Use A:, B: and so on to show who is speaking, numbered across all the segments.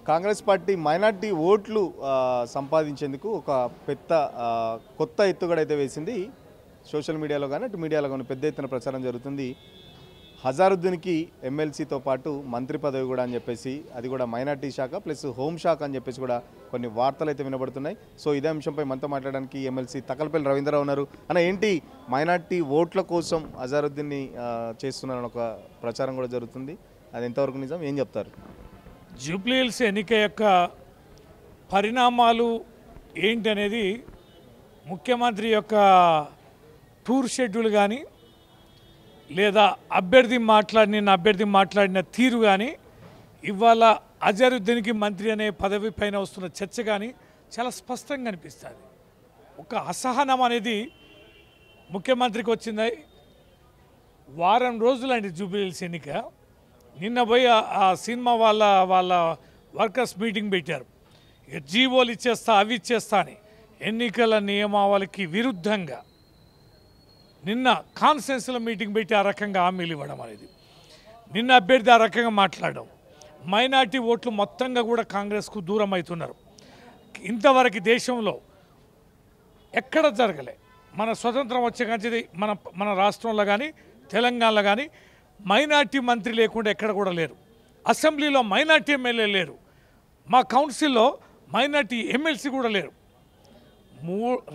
A: Congress party minority ఓట్లు సంపాదించేందుకు ఒక పెద్ద కొత్త ఎత్తుగడ అయితే వేసింది. సోషల్ మీడియాలో కానీ అటు మీడియాలో కానీ పెద్ద ఎత్తున ప్రచారం జరుగుతుంది. హజారుద్దీన్కి ఎమ్మెల్సీతో పాటు మంత్రి పదవి కూడా అని చెప్పేసి, అది కూడా మైనార్టీ శాఖ ప్లస్ హోమ్ శాఖ అని చెప్పేసి కూడా కొన్ని వార్తలు అయితే వినబడుతున్నాయి. సో ఇదే అంశంపై మనతో మాట్లాడడానికి ఎమ్మెల్సీ తకలపల్లి రవీంద్రరావు ఉన్నారు. అన్న, ఏంటి మైనార్టీ ఓట్ల కోసం హజారుద్దీన్ని చేస్తున్నారని ఒక ప్రచారం కూడా జరుగుతుంది, అది ఎంతవరకు నిజం, ఏం చెప్తారు?
B: జూబ్లీహిల్స్ ఎన్నిక యొక్క పరిణామాలు ఏంటి అనేది ముఖ్యమంత్రి యొక్క టూర్ షెడ్యూల్ కానీ లేదా అభ్యర్థి మాట్లాడిన తీరు కానీ ఇవాళ అజరుద్దీన్కి మంత్రి అనే పదవి పైన వస్తున్న చర్చ కానీ చాలా స్పష్టంగా అనిపిస్తుంది. ఒక అసహనం అనేది ముఖ్యమంత్రికి వచ్చింది. వారం రోజులండి జూబ్లీహిల్స్ ఎన్నిక. నిన్న పోయి ఆ సినిమా వాళ్ళ వర్కర్స్ మీటింగ్ పెట్టారు. ఇక జీవోలు ఇచ్చేస్తా అవి ఇచ్చేస్తా అని ఎన్నికల నియమావళికి విరుద్ధంగా నిన్న కాన్ఫరెన్స్లో మీటింగ్ పెట్టి ఆ రకంగా హామీలు ఇవ్వడం అనేది, నిన్న అభ్యర్థి ఆ రకంగా మాట్లాడడం, మైనార్టీ ఓట్లు మొత్తంగా కూడా కాంగ్రెస్కు దూరం అవుతున్నారు. ఇంతవరకు దేశంలో ఎక్కడ జరగలే. మన స్వతంత్రం వచ్చే కంచి మన రాష్ట్రంలో కానీ తెలంగాణలో కానీ మైనార్టీ మంత్రి లేకుండా ఎక్కడ కూడా లేరు. అసెంబ్లీలో మైనార్టీ ఎమ్మెల్యే లేరు. మా కౌన్సిల్లో మైనార్టీ ఎమ్మెల్సీ కూడా లేరు.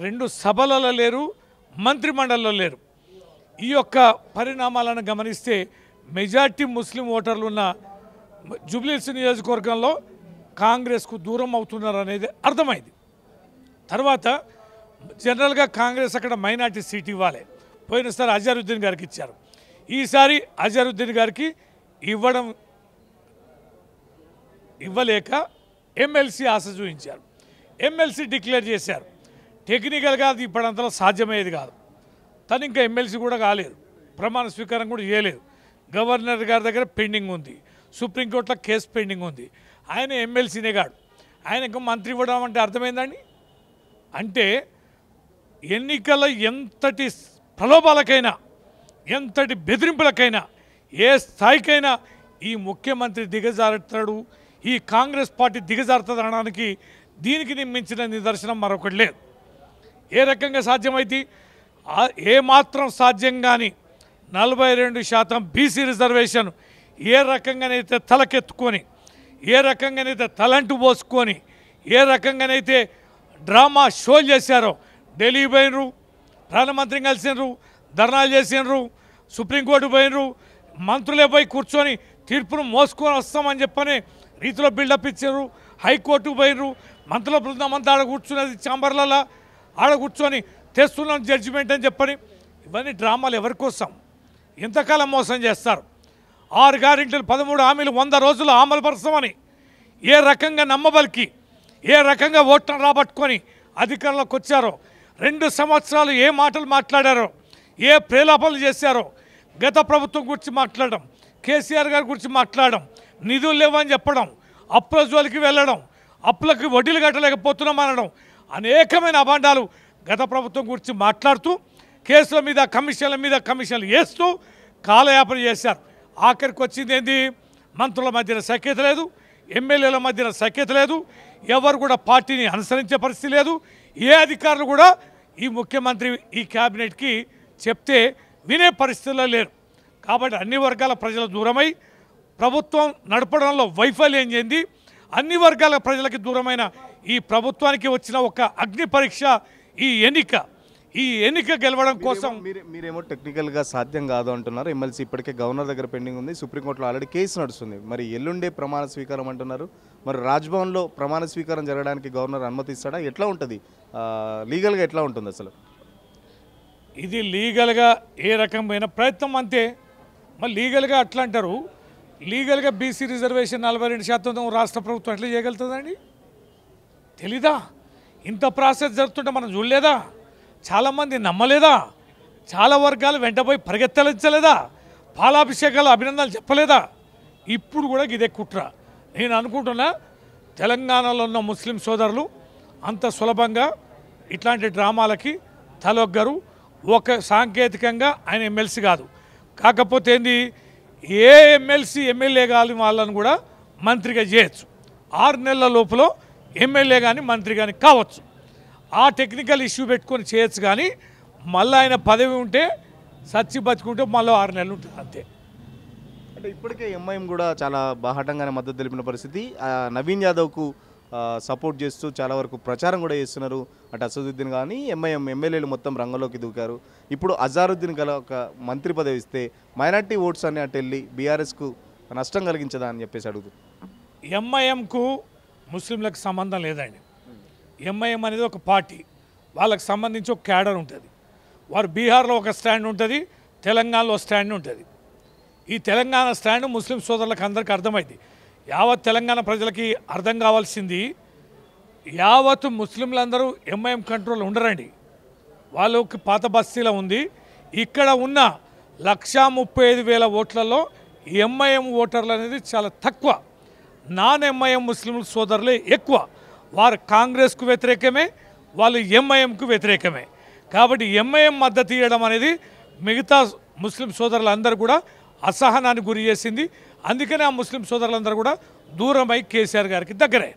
B: 2 సభలలో లేరు, మంత్రిమండలిలో లేరు. ఈ యొక్క పరిణామాలను గమనిస్తే మెజార్టీ ముస్లిం ఓటర్లు ఉన్న జూబ్లీహిల్స్ నియోజకవర్గంలో కాంగ్రెస్కు దూరం అవుతున్నారు అనేది అర్థమైంది. తర్వాత జనరల్గా కాంగ్రెస్ అక్కడ మైనార్టీ సీట్ ఇవ్వాలి. పోయినసారి అజరుద్దీన్ గారికి ఇచ్చారు. ఈసారి అజరుద్దీన్ గారికి ఇవ్వలేక ఎమ్మెల్సీ ఆశ చూపించారు. ఎమ్మెల్సీ డిక్లేర్ చేశారు. టెక్నికల్గా అది ఇప్పుడంతలో సాధ్యమయ్యేది కాదు. తను ఇంకా ఎమ్మెల్సీ కూడా కాలేదు, ప్రమాణ స్వీకారం కూడా చేయలేదు. గవర్నర్ గారి దగ్గర పెండింగ్ ఉంది, సుప్రీంకోర్టులో కేసు పెండింగ్ ఉంది. ఆయన ఎమ్మెల్సీనే కాడు, ఆయన ఇంకా మంత్రి ఇవ్వడం అంటే అర్థమైందండి. అంటే ఎన్నికల ఎంతటి ప్రలోభాలకైనా ఎంతటి బెదిరింపులకైనా ఏ స్థాయికైనా ఈ ముఖ్యమంత్రి దిగజారుతాడు, ఈ కాంగ్రెస్ పార్టీ దిగజారుతుంది అనడానికి దీనికి మించిన నిదర్శనం మరొకటి లేదు. ఏ రకంగా సాధ్యమైతే ఏమాత్రం సాధ్యం కానీ 42% బీసీ రిజర్వేషన్ ఏ రకంగానైతే తలకెత్తుకొని, ఏ రకంగానైతే తలంటు పోసుకొని, ఏ రకంగానైతే డ్రామా షోలు చేశారో, ఢిల్లీ పోయినరు, ప్రధానమంత్రిని కలిసినరు, ధర్నాలు చేసినారు, సుప్రీంకోర్టు పోయినరు, మంత్రులే పోయి కూర్చొని తీర్పును మోసుకొని వస్తామని చెప్పని రీతిలో బిల్డప్ ఇచ్చారు. హైకోర్టుకు పోయినరు, మంత్రుల బృందం అంతా ఆడ కూర్చున్నది ఛాంబర్లలో, ఆడ కూర్చొని తెస్తున్నాం జడ్జిమెంట్ అని చెప్పని. ఇవన్నీ డ్రామాలు ఎవరి కోసం, ఎంతకాలం మోసం చేస్తారు? 6 గ్యారెంటీలు 13 హామీలు 100 రోజులు అమలుపరచమని ఏ రకంగా నమ్మబలికి, ఏ రకంగా ఓట్లను రాబట్టుకొని అధికారంలోకి వచ్చారో, 2 సంవత్సరాలు ఏ మాటలు మాట్లాడారో, ఏ ప్రేలాపనలు చేశారో, గత ప్రభుత్వం గురించి మాట్లాడడం, కేసీఆర్ గారి గురించి మాట్లాడడం, నిధులు లేవని చెప్పడం, అప్పుల జోలికి వెళ్ళడం, అప్పులకి వడ్డీలు కట్టలేకపోతున్నాం అనడం, అనేకమైన అభాండాలు గత ప్రభుత్వం గురించి మాట్లాడుతూ కేసుల మీద కమిషన్లు వేస్తూ కాలయాపన చేశారు. ఆఖరికి వచ్చింది ఏంది? మంత్రుల మధ్యన సఖ్యత లేదు, ఎమ్మెల్యేల మధ్యన సఖ్యత లేదు, ఎవరు కూడా పార్టీని అనుసరించే పరిస్థితి లేదు. ఏ అధికారులు కూడా ఈ ముఖ్యమంత్రి ఈ క్యాబినెట్కి చెప్తే వినే పరిస్థితుల్లో లేరు. కాబట్టి అన్ని వర్గాల ప్రజలు దూరమై ప్రభుత్వం నడపడంలో వైఫల్యం చెంది అన్ని వర్గాల ప్రజలకి దూరమైన ఈ ప్రభుత్వానికి వచ్చిన ఒక అగ్ని పరీక్ష ఈ ఎన్నిక గెలవడం కోసం.
A: మీరేమో టెక్నికల్గా సాధ్యం కాదు అంటున్నారు. ఎమ్మెల్సీ ఇప్పటికే గవర్నర్ దగ్గర పెండింగ్ ఉంది, సుప్రీంకోర్టులో ఆల్రెడీ కేసు నడుస్తుంది. మరి ఎల్లుండే ప్రమాణ స్వీకారం అంటున్నారు. మరి రాజ్భవన్లో ప్రమాణ స్వీకారం జరగడానికి గవర్నర్ అనుమతిస్తాడా? ఎట్లా ఉంటుంది లీగల్గా, ఎట్లా ఉంటుంది అసలు?
B: ఇది లీగల్గా ఏ రకమైన ప్రయత్నం అంతే. మరి లీగల్గా అట్లా అంటారు. లీగల్గా బీసీ రిజర్వేషన్ 42% రాష్ట్ర ప్రభుత్వం ఎట్లా చేయగలుగుతుందండి? తెలీదా? ఇంత ప్రాసెస్ జరుగుతుంటే మనం చూడలేదా? చాలామంది నమ్మలేదా? చాలా వర్గాలు వెంటపోయి పరిగెత్తలించలేదా? పాలాభిషేకాలు అభినందనలు చెప్పలేదా? ఇప్పుడు కూడా ఇదే కుట్ర. నేను అనుకుంటున్నా తెలంగాణలో ఉన్న ముస్లిం సోదరులు అంత సులభంగా ఇట్లాంటి డ్రామాలకి తలొగ్గరు. ఒక సాంకేతికంగా ఆయన ఎమ్మెల్సీ కాదు, కాకపోతే ఏంది, ఏ ఎమ్మెల్సీ ఎమ్మెల్యే కాని వాళ్ళని కూడా మంత్రిగా చేయొచ్చు. 6 నెలల లోపల ఎమ్మెల్యే కానీ మంత్రి కానీ కావచ్చు. ఆ టెక్నికల్ ఇష్యూ పెట్టుకొని చేయొచ్చు. కానీ మళ్ళీ ఆయన పదవి ఉంటే సచ్చి బతుకుంటే మళ్ళీ 6 నెలలు ఉంటుంది అంతే.
A: అంటే ఇప్పటికే ఎంఐఎం కూడా చాలా బాహాటంగానే మద్దతు తెలిపిన పరిస్థితి. నవీన్ యాదవ్కు సపోర్ట్ చేస్తూ చాలా వరకు ప్రచారం కూడా చేస్తున్నారు. అటు అసదుద్దీన్ కానీ ఎంఐఎం ఎమ్మెల్యేలు మొత్తం రంగంలోకి దూకారు. ఇప్పుడు అజారుద్దీన్ గల ఒక మంత్రి పదవి ఇస్తే మైనార్టీ ఓట్స్ అని అటు వెళ్ళి బీఆర్ఎస్కు నష్టం కలిగించదా అని చెప్పేసి అడుగుతుంది.
B: ఎంఐఎంకు ముస్లింలకు సంబంధం లేదండి. ఎంఐఎం అనేది ఒక పార్టీ, వాళ్ళకి సంబంధించి ఒక క్యాడర్ ఉంటుంది. వారు బీహార్లో ఒక స్టాండ్ ఉంటుంది, తెలంగాణలో స్టాండ్ ఉంటుంది. ఈ తెలంగాణ స్టాండ్ ముస్లిం సోదరులకు అందరికీ అర్థమైంది. యావత్ తెలంగాణ ప్రజలకి అర్థం కావాల్సింది, యావత్ ముస్లింలందరూ ఎంఐఎం కంట్రోల్ ఉండరండి. వాళ్ళకి పాత బస్తీలో ఉంది. ఇక్కడ ఉన్న 135,000 ఓట్లలో ఎంఐఎం ఓటర్లు అనేది చాలా తక్కువ. నాన్ ఎంఐఎం ముస్లిం సోదరులే ఎక్కువ. వారు కాంగ్రెస్కు వ్యతిరేకమే, వాళ్ళు ఎంఐఎంకు వ్యతిరేకమే. కాబట్టి ఎంఐఎం మద్దతు ఇవ్వడం అనేది మిగతా ముస్లిం సోదరులందరూ కూడా అసహనానికి గురి చేసింది. అందుకనే ఆ ముస్లిం సోదరులందరూ కూడా దూరమై కేసీఆర్ గారికి దగ్గరే.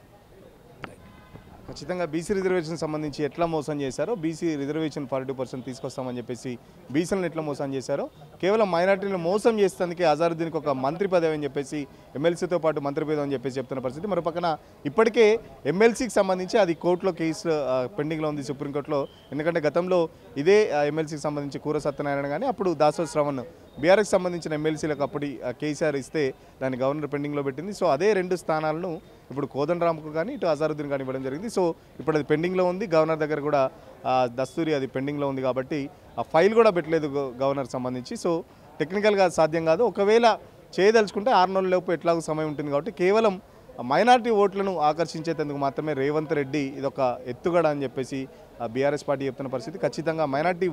A: ఖచ్చితంగా బీసీ రిజర్వేషన్ సంబంధించి ఎట్లా మోసం చేశారో, బీసీ రిజర్వేషన్ 42% తీసుకొస్తామని చెప్పేసి బీసీలను ఎట్లా మోసం చేశారో, కేవలం మైనార్టీలను మోసం చేసేందుకే అజారుద్దీన్కి ఒక మంత్రి పదవి అని చెప్పేసి ఎమ్మెల్సీతో పాటు మంత్రి పదవి అని చెప్పేసి చెప్తున్న పరిస్థితి. మరో పక్కన ఇప్పటికే ఎమ్మెల్సీకి సంబంధించి అది కోర్టులో కేసు పెండింగ్లో ఉంది, సుప్రీంకోర్టులో. ఎందుకంటే గతంలో ఇదే ఎమ్మెల్సీకి సంబంధించి కూర సత్యనారాయణ కానీ అప్పుడు దాసో శ్రవణ్ బీఆర్ఎస్కి సంబంధించిన ఎమ్మెల్సీలకు అప్పుడు కేసీఆర్ ఇస్తే దాన్ని గవర్నర్ పెండింగ్లో పెట్టింది. సో అదే 2 స్థానాలను ఇప్పుడు కోదండరామ్కు కానీ ఇటు అజారుద్దీన్ కానీ ఇవ్వడం జరిగింది. సో ఇప్పుడు అది పెండింగ్లో ఉంది. గవర్నర్ దగ్గర కూడా దస్తూరి అది పెండింగ్లో ఉంది కాబట్టి ఆ ఫైల్ కూడా పెట్టలేదు గవర్నర్ సంబంధించి. సో టెక్నికల్గా సాధ్యం కాదు. ఒకవేళ చేయదలుచుకుంటే 6 నెలల లోపు ఎట్లాగో సమయం ఉంటుంది కాబట్టి కేవలం మైనార్టీ ఓట్లను ఆకర్షించేందుకు మాత్రమే రేవంత్ రెడ్డి ఇదొక ఎత్తుగడ అని చెప్పేసి బీఆర్ఎస్ పార్టీ చెప్తున్న పరిస్థితి. ఖచ్చితంగా మైనార్టీ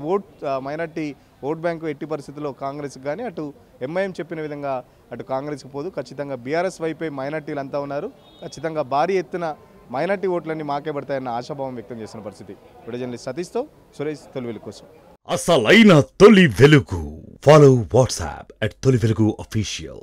A: ఓట్ బ్యాంకు ఎట్టి పరిస్థితుల్లో కాంగ్రెస్కి కానీ అటు ఎంఐఎం చెప్పిన విధంగా అటు కాంగ్రెస్కి పోదు. ఖచ్చితంగా బీఆర్ఎస్ వైపే మైనార్టీలు అంతా ఉన్నారు. ఖచ్చితంగా భారీ ఎత్తున మైనార్టీ ఓట్లన్నీ మాకే పడతాయన్న ఆశాభావం వ్యక్తం చేస్తున్న పరిస్థితి. వీడియో జర్నలిస్ట్ సతీష్తో సురేష్, తొలి వెలుగు కోసం.
C: అసలైన తొలి వెలుగు. ఫాలో వాట్సాప్ @తొలి వెలుగు అఫీషియల్.